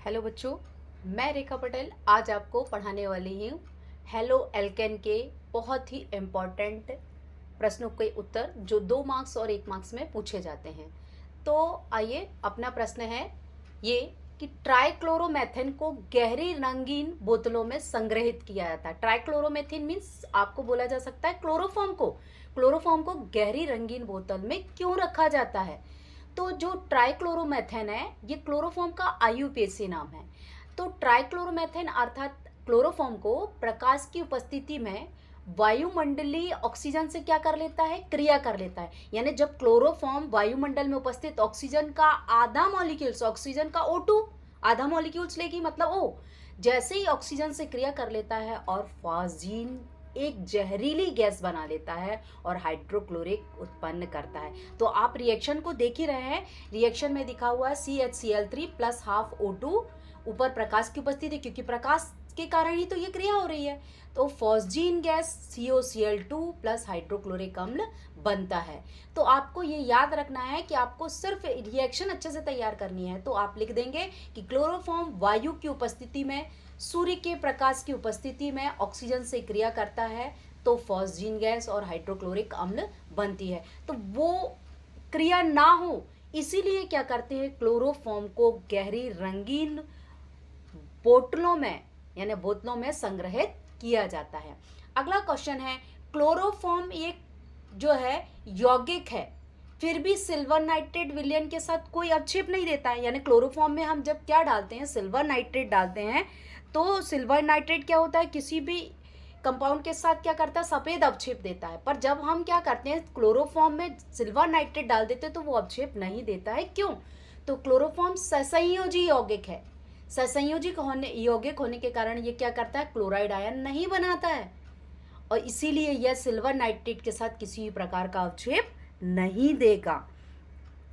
Hello बच्चों, मैं रेखा पटेल आज आपको पढ़ाने वाली हूँ हेलो एल्केन के बहुत ही इम्पॉर्टेंट प्रश्नों के उत्तर जो 2 मार्क्स और 1 मार्क्स में पूछे जाते हैं। तो आइए, अपना प्रश्न है ये कि ट्राइक्लोरोमेथेन को गहरी रंगीन बोतलों में संग्रहित किया जाता है। ट्राइक्लोरोमेथेन मीन्स आपको बोला जा सकता है क्लोरोफॉर्म को गहरी रंगीन बोतल में क्यों रखा जाता है। तो जो ट्राइक्लोरोमेथेन है ये क्लोरोफॉर्म का आईयूपीएसी नाम है। तो ट्राइक्लोरोमेथेन अर्थात क्लोरोफॉर्म को प्रकाश की उपस्थिति में वायुमंडलीय ऑक्सीजन से क्या कर लेता है, क्रिया कर लेता है। यानी जब क्लोरोफॉर्म वायुमंडल में उपस्थित ऑक्सीजन का आधा मॉलिक्यूल्स, ऑक्सीजन का O2 आधा मॉलिक्यूल्स लेगी मतलब O, जैसे ही ऑक्सीजन से क्रिया कर लेता है और फॉस्जीन एक जहरीली गैस बना लेता है और हाइड्रोक्लोरिक उत्पन्न करता है। तो आप रिएक्शन को देख ही रहे हैं, रिएक्शन में दिखा हुआ है CHCl3 प्लस हाफ O2, ऊपर प्रकाश की उपस्थिति, क्योंकि प्रकाश के कारण ही तो ये क्रिया हो रही है। तो phosgene gas COCl2 plus hydrochloric अम्ल बनता है। तो आपको ये याद रखना है कि आपको सिर्फ रिएक्शन अच्छे से तैयार करनी है। तो आप लिख देंगे कि क्लोरोफॉर्म वायु की उपस्थिति में, सूर्य के प्रकाश की उपस्थिति में ऑक्सीजन से क्रिया करता है तो फॉस्जीन गैस और हाइड्रोक्लोरिक अम्ल बनती है। तो वो क्रिया ना हो इसीलिए क्या करते हैं, क्लोरोफॉर्म को गहरी रंगीन बोतलों में यानी बोतलों में संग्रहित किया जाता है। अगला क्वेश्चन है, क्लोरोफॉर्म एक जो है यौगिक है, फिर भी सिल्वर नाइट्रेट विलयन के साथ कोई अवक्षेप नहीं देता है। यानी क्लोरोफॉर्म में हम जब क्या डालते हैं, सिल्वर नाइट्रेट डालते हैं, तो सिल्वर नाइट्रेट क्या होता है, किसी भी कंपाउंड के साथ क्या करता है, सफेद अवक्षेप देता है। पर जब हम क्या करते हैं, क्लोरोफॉर्म में सिल्वर नाइट्रेट डाल देते हैं तो वो अवक्षेप नहीं देता है। क्यों? तो क्लोरोफॉर्म ससंयोजी यौगिक है। ससंयोजी यौगिक होने के कारण ये क्या करता है, क्लोराइड आयन नहीं बनाता है और इसीलिए यह सिल्वर नाइट्रेट के साथ किसी भी प्रकार का अवक्षेप नहीं देगा।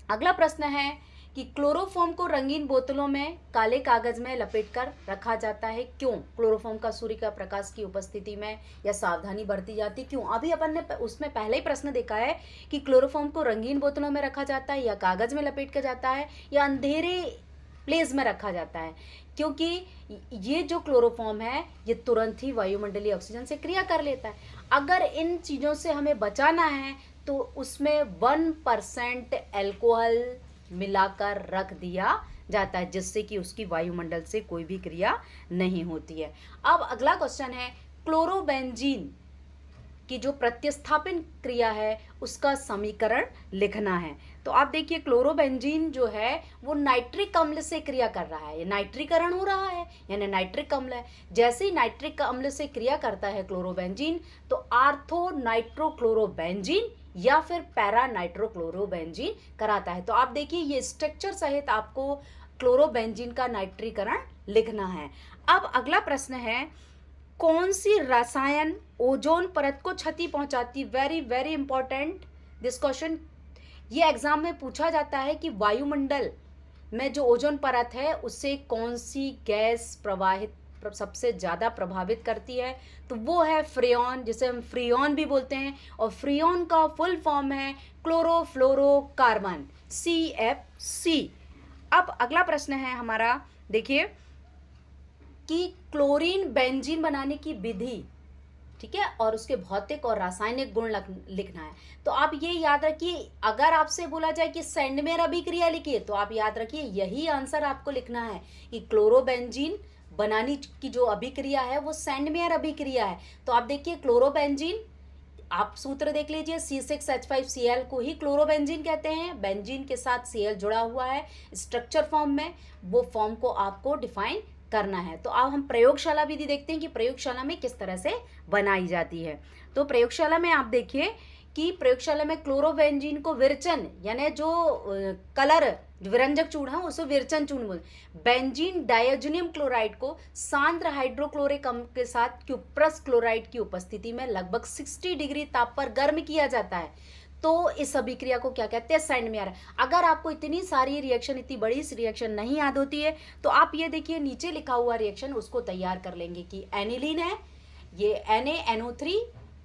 अगला प्रश्न है कि क्लोरोफॉर्म को रंगीन बोतलों में काले कागज में लपेटकर रखा जाता है। क्यों? क्लोरोफॉर्म का सूर्य का प्रकाश की उपस्थिति में या सावधानी बरती जाती, क्यों? अभी अपन ने उसमें पहले ही प्रश्न देखा है कि क्लोरोफॉर्म को रंगीन बोतलों में रखा जाता है या कागज में लपेट कर जाता है या अंधेरे प्लेस में रखा जाता है। क्योंकि ये जो क्लोरोफॉर्म है ये तुरंत ही वायुमंडलीय ऑक्सीजन से क्रिया कर लेता है। अगर इन चीज़ों से हमें बचाना है तो उसमें 1% एल्कोहल मिलाकर रख दिया जाता है, जिससे कि उसकी वायुमंडल से कोई भी क्रिया नहीं होती है। अब अगला क्वेश्चन है, क्लोरोबेंजीन की जो प्रतिस्थापन क्रिया है उसका समीकरण लिखना है। तो आप देखिए, क्लोरोबेंजीन जो है वो नाइट्रिक अम्ल से क्रिया कर रहा है, ये नाइट्रीकरण हो रहा है यानी नाइट्रिक अम्ल है। जैसे ही नाइट्रिक अम्ल से क्रिया करता है क्लोरोबेंजीन तो आर्थो नाइट्रोक्लोरोबेंजीन या फिर पैरा नाइट्रोक्लोरोबेंजीन कराता है। तो आप देखिए, ये स्ट्रक्चर सहित आपको क्लोरोबेंजीन का नाइट्रीकरण लिखना है। अब अगला प्रश्न है, कौन सी रसायन ओजोन परत को क्षति पहुंचाती? Very very important this question. ये एग्जाम में पूछा जाता है कि वायुमंडल में जो ओजोन परत है उससे कौन सी गैस प्रवाहित सबसे ज़्यादा प्रभावित करती है। तो वो है फ्रेयॉन, जिसे हम फ्रीऑन भी बोलते हैं, और फ्रीऑन का फुल फॉर्म है क्लोरोफ्लोरोकार्बन, CFC। अब अगला प्रश्न है हमारा, देखिए कि क्लोरीन बेंजीन बनाने की विधि, ठीक है, और उसके भौतिक और रासायनिक गुण लिखना है। तो आप ये याद रखिए, अगर आपसे बोला जाए कि सेंडमेयर अभिक्रिया लिखिए तो आप याद रखिए यही आंसर आपको लिखना है कि क्लोरोबेंजीन बनाने की जो अभिक्रिया है वो सेंडमेयर अभिक्रिया है। तो आप देखिए, क्लोरोबेंजीन, आप सूत्र देख लीजिए, C6H5Cl को ही क्लोरोबेंजीन कहते हैं। बेंजीन के साथ Cl जुड़ा हुआ है स्ट्रक्चर फॉर्म में, वो फॉर्म को आपको डिफाइन करना है। तो अब हम प्रयोगशाला विधि देखते हैं कि प्रयोगशाला में किस तरह से बनाई जाती है। तो प्रयोगशाला में आप देखिए कि प्रयोगशाला में क्लोरोबेंजीन को विरचन यानी जो कलर विरंजक चूर्ण है उसे विरचन चूर्ण बोलते। बेंजीन डायोजोनियम क्लोराइड को सांद्र हाइड्रोक्लोरिक अम्ल के साथ क्यूप्रस क्लोराइड की उपस्थिति में लगभग 60 डिग्री ताप पर गर्म किया जाता है। तो इस अभिक्रिया को क्या कहते हैं, सेंडमेयर। अगर आपको इतनी सारी रिएक्शन, इतनी बड़ी रिएक्शन नहीं याद होती है तो आप ये देखिए नीचे लिखा हुआ रिएक्शन उसको तैयार कर लेंगे कि एनिलीन है, ये NaNO3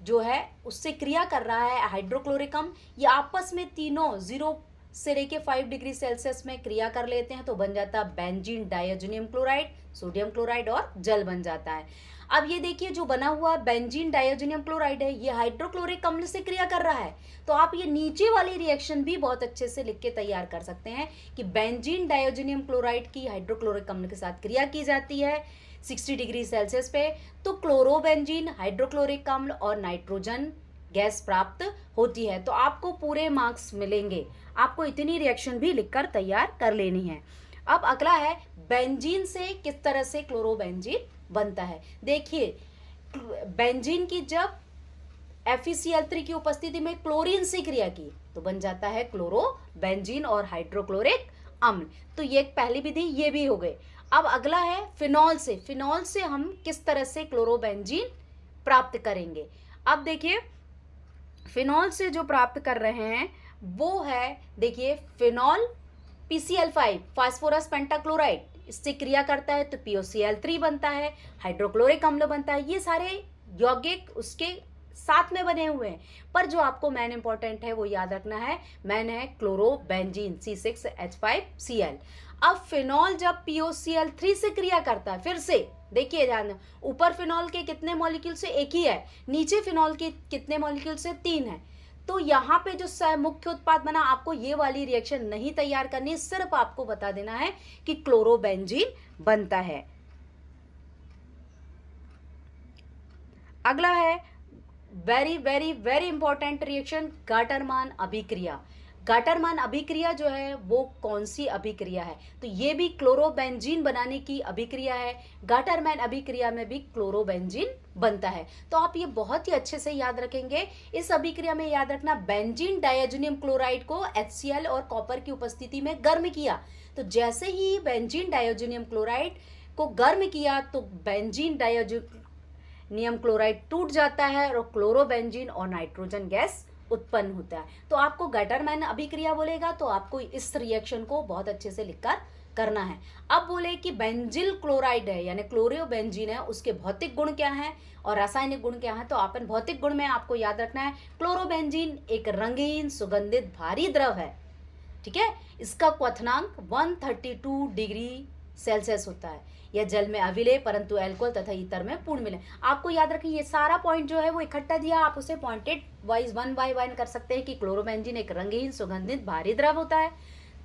जो है उससे क्रिया कर रहा है हाइड्रोक्लोरिक अम्ल, ये आपस में तीनों से लेके 5 डिग्री सेल्सियस में क्रिया कर लेते हैं तो बन जाता है बेंजीन डाइअजोनियम क्लोराइड, सोडियम क्लोराइड और जल बन जाता है। अब ये देखिए जो बना हुआ बेंजीन डाइअजोनियम क्लोराइड है ये हाइड्रोक्लोरिक अम्ल से क्रिया कर रहा है। तो आप ये नीचे वाली रिएक्शन भी बहुत अच्छे से लिख के तैयार कर सकते हैं कि बेंजीन डाइअजोनियम क्लोराइड की हाइड्रोक्लोरिक अम्ल के साथ क्रिया की जाती है 60 डिग्री सेल्सियस पे, तो क्लोरोबेंजीन हाइड्रोक्लोरिक अम्ल और नाइट्रोजन गैस प्राप्त होती है। तो आपको पूरे मार्क्स मिलेंगे। आपको इतनी रिएक्शन भी लिखकर तैयार कर लेनी है। अब अगला है बेंजीन से किस तरह से क्लोरोबेंजीन बनता है। देखिए बेंजीन की जब FeCl3 की उपस्थिति में क्लोरीन से क्रिया की तो बन जाता है क्लोरोबेंजीन और हाइड्रोक्लोरिक अम्ल। तो ये पहली विधि ये भी हो गई। अब अगला है फिनॉल से। फिनॉल से हम किस तरह से क्लोरोबेंजीन प्राप्त करेंगे। अब देखिए फिनॉल से जो प्राप्त कर रहे हैं वो है, देखिए फिनॉल PCl5 फास्फोरस पेंटाक्लोराइड, इससे क्रिया करता है तो POCl3 बनता है, हाइड्रोक्लोरिक अम्ल बनता है। ये सारे यौगिक उसके साथ में बने हुए हैं, पर जो आपको मेन इंपॉर्टेंट है वो याद रखना है, मेन है क्लोरोबेंजीन C6H5Cl। अब फिनॉल जब POCl3 से क्रिया करता है, फिर से देखिए ध्यान, ऊपर फिनॉल के कितने मॉलिक्यूल से एक ही है, नीचे फिनॉल के कितने मॉलिक्यूल से 3 है। तो यहाँ पे जो मुख्य उत्पाद बना, आपको ये वाली रिएक्शन नहीं तैयार करनी, सिर्फ आपको बता देना है कि क्लोरोबेंजीन बनता है। अगला है very very very important reaction, Gattermann अभिक्रिया। गाटरमान अभिक्रिया जो है वो कौन सी अभिक्रिया है, तो ये भी क्लोरोबेंजीन बनाने की अभिक्रिया है। गाटरमान अभिक्रिया में भी क्लोरोबेंजीन बनता है। तो आप ये बहुत ही अच्छे से याद रखेंगे। इस अभिक्रिया में याद रखना बेंजीन डाइअजोनियम क्लोराइड को HCl और कॉपर की उपस्थिति में गर्म किया, तो जैसे ही बेंजीन डाइअजोनियम क्लोराइड को गर्म किया तो बेंजीन डाइअजोनियम क्लोराइड टूट जाता है और क्लोरोबेंजीन और नाइट्रोजन गैस उत्पन्न होता है। तो आपको गाटरमान अभिक्रिया बोलेगा तो आपको इस रिएक्शन को बहुत अच्छे से लिखकर करना है। अब बोले कि बेंजिल क्लोराइड है यानी क्लोरोबेंजीन है, उसके भौतिक गुण क्या हैं और रासायनिक गुण क्या हैं। तो अपन भौतिक गुण में आपको याद रखना है, क्लोरोबेंजीन एक रंगीन सुगंधित भारी द्रव है, ठीक है। इसका क्वथनांक 132 डिग्री सेल्सियस होता है। यह जल में अविलेय परंतु अल्कोहल तथा ईथर में पूर्ण मिले। आपको याद रखिए ये सारा पॉइंट जो है वो इकट्ठा दिया, आप उसे पॉइंटेड वाइज 1 बाय 1 कर सकते हैं कि क्लोरोबेंजीन एक रंगीन सुगंधित भारी द्रव होता है।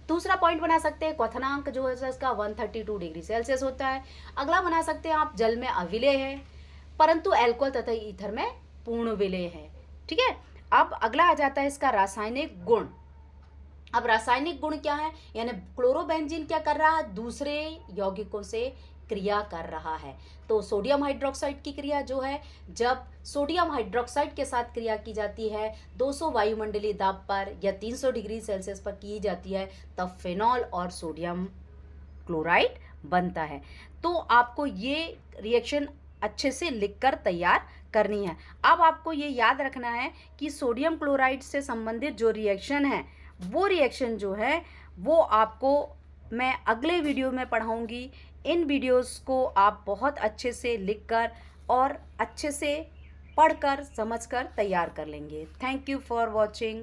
दूसरा पॉइंट बना सकते हैं क्वथनांक जो है इसका 132 डिग्री सेल्सियस होता है। अगला बना सकते हैं आप जल में अविलेय है परंतु अल्कोहल तथा ईथर में पूर्ण विलेय है, ठीक है। अब अगला आ जाता है इसका रासायनिक गुण। अब रासायनिक गुण क्या है, यानी क्लोरोबेंजीन क्या कर रहा है, दूसरे यौगिकों से क्रिया कर रहा है। तो सोडियम हाइड्रोक्साइड की क्रिया जो है, जब सोडियम हाइड्रोक्साइड के साथ क्रिया की जाती है 200 वायुमंडलीय दाब पर या 300 डिग्री सेल्सियस पर की जाती है, तब फिनॉल और सोडियम क्लोराइड बनता है। तो आपको ये रिएक्शन अच्छे से लिखकर तैयार करनी है। अब आपको ये याद रखना है कि सोडियम क्लोराइड से संबंधित जो रिएक्शन है वो रिएक्शन जो है वो आपको मैं अगले वीडियो में पढ़ाऊंगी। इन वीडियोस को आप बहुत अच्छे से लिखकर और अच्छे से पढ़कर समझकर तैयार कर लेंगे। Thank you for watching.